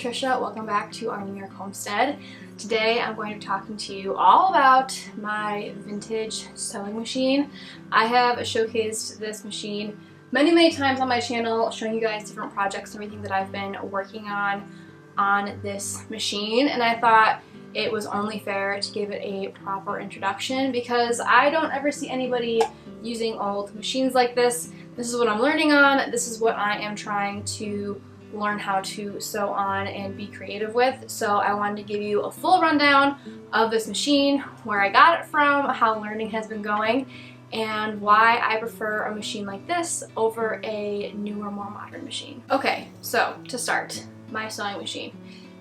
Trisha. Welcome back to our New York homestead. Today I'm going to be talking to you all about my vintage sewing machine. I have showcased this machine many times on my channel, showing you guys different projects and everything that I've been working on this machine, and I thought it was only fair to give it a proper introduction because I don't ever see anybody using old machines like this. This is what I'm learning on. This is what I am trying to learn how to sew on and be creative with. So I wanted to give you a full rundown of this machine, where I got it from, how learning has been going, and why I prefer a machine like this over a newer, more modern machine. Okay, so to start, my sewing machine.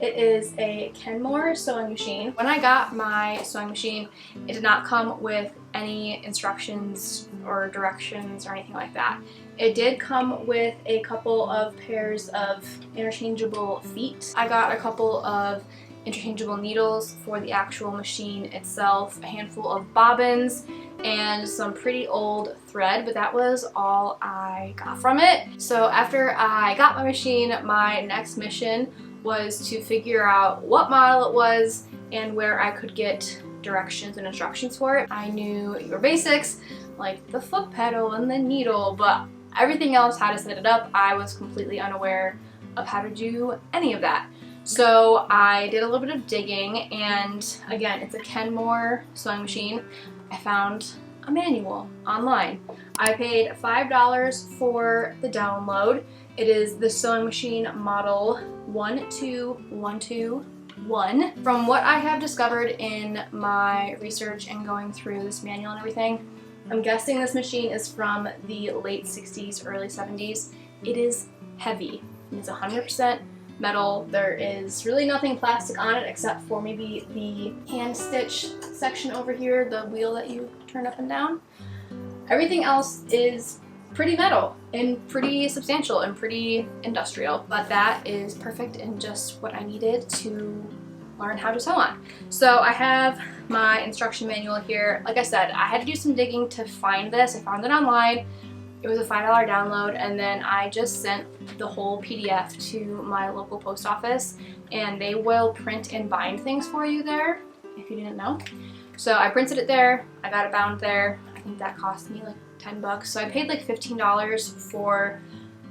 It is a Kenmore sewing machine. When I got my sewing machine, it did not come with any instructions or directions or anything like that. It did come with a couple of pairs of interchangeable feet. I got a couple of interchangeable needles for the actual machine itself, a handful of bobbins, and some pretty old thread, but that was all I got from it. So after I got my machine, my next mission was to figure out what model it was and where I could get directions and instructions for it. I knew your basics, like the foot pedal and the needle, but everything else, how to set it up, I was completely unaware of how to do any of that. So I did a little bit of digging, and again, it's a Kenmore sewing machine. I found a manual online. I paid $5 for the download. It is the sewing machine model 12121. From what I have discovered in my research and going through this manual and everything, I'm guessing this machine is from the late 60s, early 70s. It is heavy. It's 100% metal. There is really nothing plastic on it except for maybe the hand stitch section over here, the wheel that you turn up and down. Everything else is pretty metal and pretty substantial and pretty industrial, but that is perfect and just what I needed to learn how to sew on. So I have my instruction manual here. Like I said, I had to do some digging to find this. I found it online. It was a $5 download, and then I just sent the whole PDF to my local post office, and they will print and bind things for you there, if you didn't know. So I printed it there, I got it bound there. I think that cost me like 10 bucks. So I paid like $15 for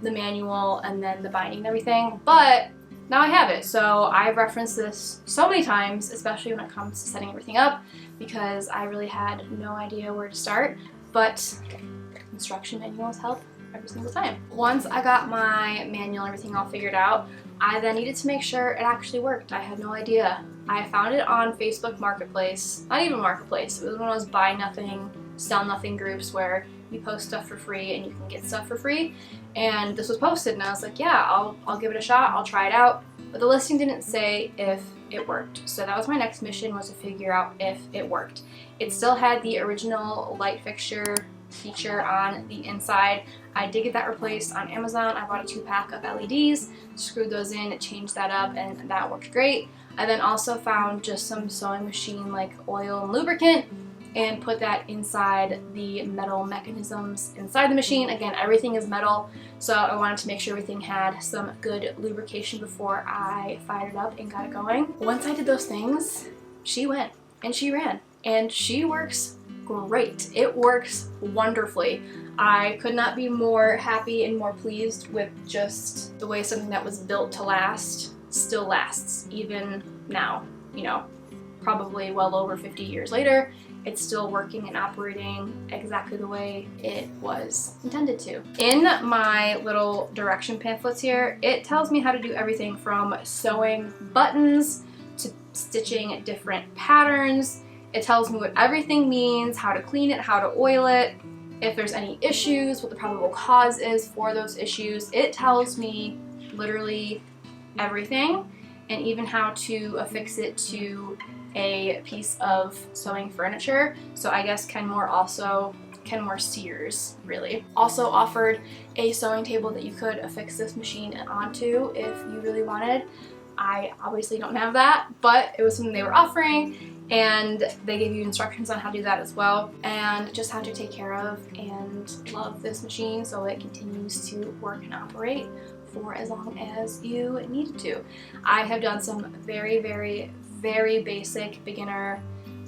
the manual and then the binding and everything, but now I have it. So I've referenced this so many times, especially when it comes to setting everything up, because I really had no idea where to start, but instruction manuals help every single time. Once I got my manual and everything all figured out, I then needed to make sure it actually worked. I had no idea. I found it on Facebook Marketplace, not even Marketplace, it was one of those buy nothing, sell nothing groups where you post stuff for free and you can get stuff for free. And this was posted and I was like, yeah, I'll give it a shot, I'll try it out. But the listing didn't say if it worked. So that was my next mission, was to figure out if it worked. It still had the original light fixture feature on the inside. I did get that replaced on Amazon. I bought a 2-pack of LEDs, screwed those in, changed that up, and that worked great. I then also found just some sewing machine like oil and lubricant and put that inside the metal mechanisms inside the machine. Again, everything is metal, so I wanted to make sure everything had some good lubrication before I fired it up and got it going. Once I did those things, she went and she ran, and she works great. It works wonderfully. I could not be more happy and more pleased with just the way something that was built to last still lasts, even now, you know, probably well over 50 years later. It's still working and operating exactly the way it was intended to. In my little direction pamphlets here, it tells me how to do everything from sewing buttons to stitching different patterns. It tells me what everything means, how to clean it, how to oil it, if there's any issues, what the probable cause is for those issues. It tells me literally everything, and even how to affix it to a piece of sewing furniture. So I guess Kenmore Sears really also offered a sewing table that you could affix this machine onto if you really wanted. I obviously don't have that, but it was something they were offering, and they gave you instructions on how to do that as well, and just how to take care of and love this machine so it continues to work and operate for as long as you need to. I have done some very, very, very basic beginner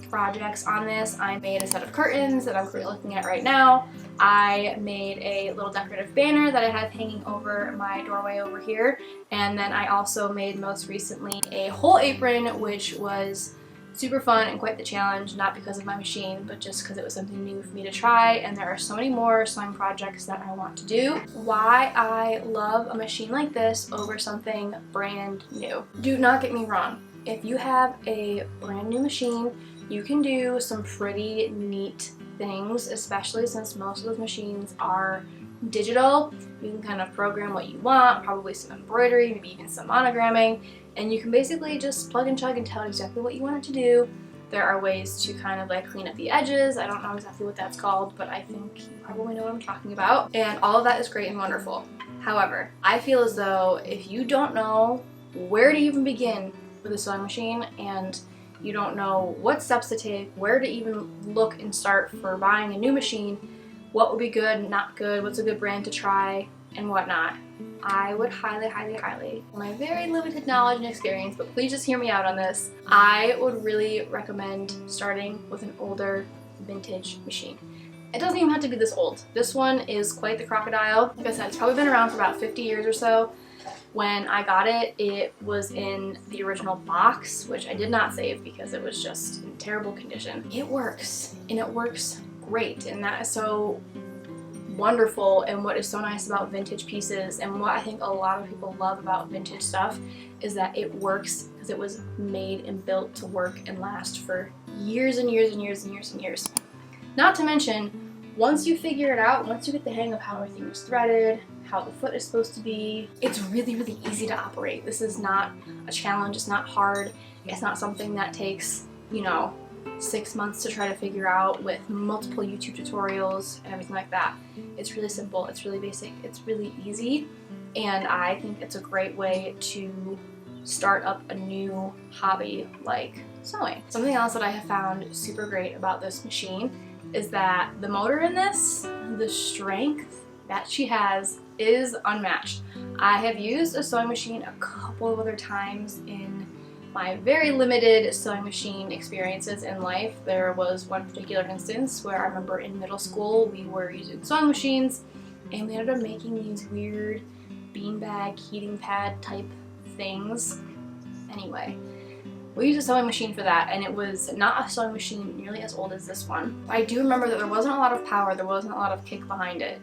projects on this. I made a set of curtains that I'm currently looking at right now. I made a little decorative banner that I have hanging over my doorway over here, and then I also made most recently a whole apron, which was super fun and quite the challenge, not because of my machine, but just because it was something new for me to try, and there are so many more sewing projects that I want to do. Why I love a machine like this over something brand new. Do not get me wrong, if you have a brand new machine, you can do some pretty neat things, especially since most of those machines are digital. You can kind of program what you want, probably some embroidery, maybe even some monogramming, and you can basically just plug and chug and tell it exactly what you want it to do. There are ways to kind of like clean up the edges. I don't know exactly what that's called, but I think you probably know what I'm talking about. And all of that is great and wonderful. However, I feel as though if you don't know where to even begin with a sewing machine, and you don't know what steps to take, where to even look and start for buying a new machine, what would be good, not good, what's a good brand to try, and whatnot, I would highly, highly, highly, my very limited knowledge and experience, but please just hear me out on this, I would really recommend starting with an older vintage machine. It doesn't even have to be this old. This one is quite the crocodile. Like I said, it's probably been around for about 50 years or so. When I got it, it was in the original box, which I did not save because it was just in terrible condition. It works, and it works great, and that is so wonderful, and what is so nice about vintage pieces, and what I think a lot of people love about vintage stuff, is that it works because it was made and built to work and last for years and years and years and years and years. Not to mention, once you figure it out, once you get the hang of how everything is threaded, how the foot is supposed to be, it's really, really easy to operate. This is not a challenge, it's not hard, it's not something that takes, you know, 6 months to try to figure out with multiple YouTube tutorials and everything like that. It's really simple, it's really basic, it's really easy, and I think it's a great way to start up a new hobby like sewing. Something else that I have found super great about this machine is that the motor in this, the strength that she has is unmatched. I have used a sewing machine a couple of other times in my very limited sewing machine experiences in life. There was one particular instance where I remember in middle school we were using sewing machines and we ended up making these weird beanbag heating pad type things. Anyway, we used a sewing machine for that, and it was not a sewing machine nearly as old as this one. I do remember that there wasn't a lot of power, there wasn't a lot of kick behind it.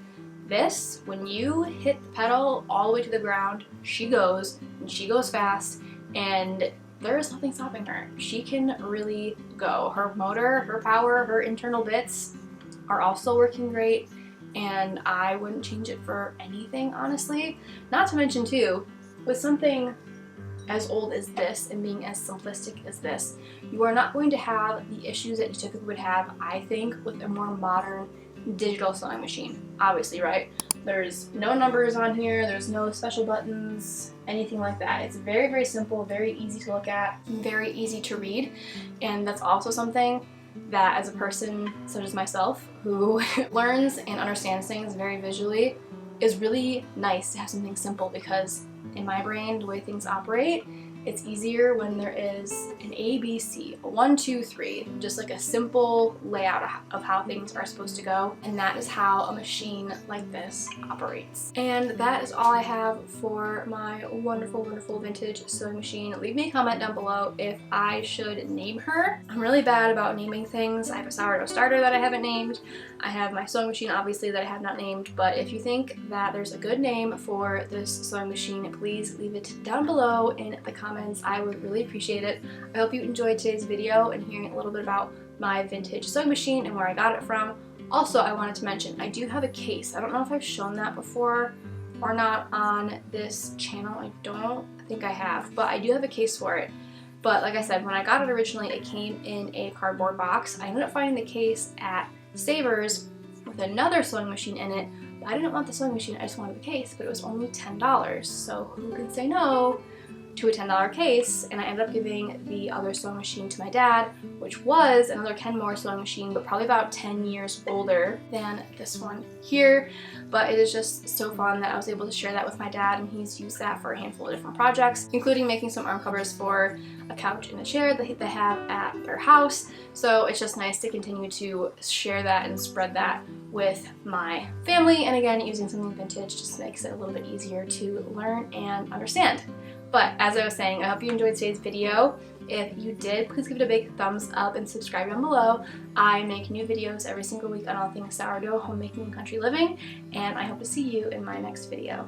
This, when you hit the pedal all the way to the ground, she goes, and she goes fast, and there is nothing stopping her. She can really go. Her motor, her power, her internal bits are also working great, and I wouldn't change it for anything, honestly. Not to mention, too, with something as old as this and being as simplistic as this, you are not going to have the issues that you typically would have, I think, with a more modern digital sewing machine. Obviously, right? There's no numbers on here, there's no special buttons, anything like that. It's very, very simple, very easy to look at, very easy to read, and that's also something that as a person such as myself who learns and understands things very visually, is really nice to have something simple, because in my brain, the way things operate, it's easier when there is an A, B, C, a 1, 2, 3, just like a simple layout of how things are supposed to go, and that is how a machine like this operates. And that is all I have for my wonderful, wonderful vintage sewing machine. Leave me a comment down below if I should name her. I'm really bad about naming things. I have a sourdough starter that I haven't named. I have my sewing machine, obviously, that I have not named, but if you think that there's a good name for this sewing machine, please leave it down below in the comments. I would really appreciate it. I hope you enjoyed today's video and hearing a little bit about my vintage sewing machine and where I got it from. Also, I wanted to mention, I do have a case. I don't know if I've shown that before or not on this channel. I don't think I have, but I do have a case for it. But like I said, when I got it originally, it came in a cardboard box. I ended up finding the case at Savers with another sewing machine in it, but I didn't want the sewing machine, I just wanted the case, but it was only $10, so who can say no to a $10 case, and I ended up giving the other sewing machine to my dad, which was another Kenmore sewing machine, but probably about 10 years older than this one here. But it is just so fun that I was able to share that with my dad, and he's used that for a handful of different projects, including making some arm covers for a couch and a chair that they have at their house. So it's just nice to continue to share that and spread that with my family, and again, using something vintage just makes it a little bit easier to learn and understand. But as I was saying, I hope you enjoyed today's video. If you did, please give it a big thumbs up and subscribe down below. I make new videos every single week on all things sourdough, homemaking, and country living, and I hope to see you in my next video.